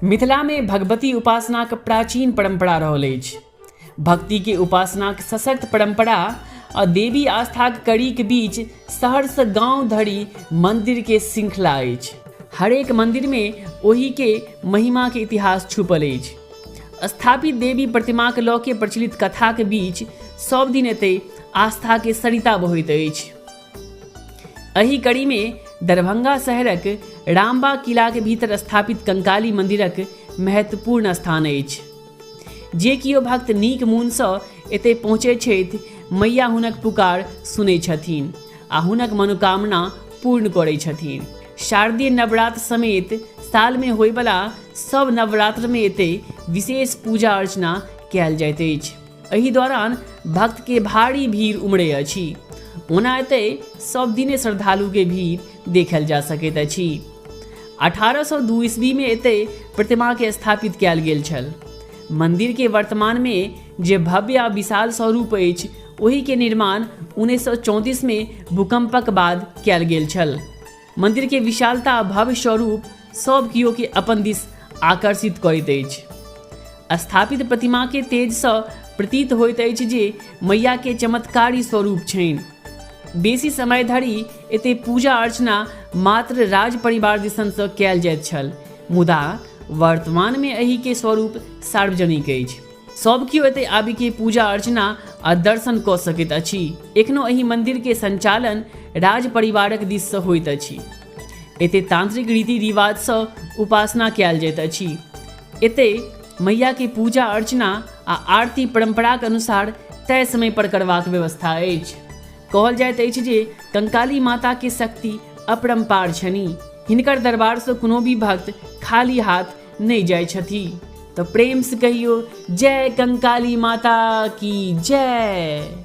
मिथिला में भगवती उपासनाक प्राचीन परंपरा रहल अछि। भक्ति के उपासनाक सशक्त परंपरा आ देवी आस्थाक कड़ीक बीच शहर से गांव धरि मंदिर के श्रृंखला अछि। हरेक मंदिर में ओही के महिमा के इतिहास छुपल अछि। स्थापित देवी प्रतिमाक लऽ के प्रचलित कथा के बीच सब दिन एते आस्था के सरिता बहैत अछि। एही कड़ी में दरभंगा शहरक रामबाग किला के भीतर स्थापित कंकाली मंदिरक महत्वपूर्ण स्थान अछि। जे किओ भक्त नीक मोन सँ एते पहुँचे छथि, मैया हुनक पुकार सुनै छथिन आ हुनक मनोकामना पूर्ण करै छथिन। शारदीय नवरात्र समेत साल में होयवला सब नवरात्र में एते विशेष पूजा अर्चना कयल जाइत अछि। एही दौरान भक्त के भारी भीड़ उमड़े अछि। ओना एते सब दिने श्रद्धालु के भीड़ देखल जा सकैत अछि। 1802 ईस्वी में एते प्रतिमा के स्थापित कयल गेल छल। मंदिर के वर्तमान में जे भव्य आ विशाल स्वरूप अछि, ओही के निर्माण 1934 में भूकंपक बाद कयल गेल छल। मंदिर के विशालता आ भव्य स्वरूप सब कियो के अपन दिस आकर्षित करैत अछि। स्थापित प्रतिमा के तेज सँ प्रतीत होइत अछि जे मैया के चमत्कारी स्वरूप छनि। बेसी समय धरि एते पूजा अर्चना मात्र राज परिवार दिसन सँ कयल जाइत छल, मुदा वर्तमान में एही के स्वरूप सार्वजनिक अछि। सब कियो एते आबि के पूजा अर्चना आ दर्शन कऽ सकैत अछि। एखनो एही मंदिर के संचालन राज परिवारक दिस सँ होइत अछि। एते तांत्रिक रीति रिवाज सँ उपासना कयल जाइत अछि। एते मैया के पूजा अर्चना आ आरती परंपराक अनुसार तय समय पर करबाक व्यवस्था अछि। कहल जाइत अछि जे कंकाली माता के शक्ति अपरंपार छनि। हिनकर दरबार से कोनो भी भक्त खाली हाथ नहीं जाय छथि। तो प्रेम से कहियो जय कंकाली माता की जय।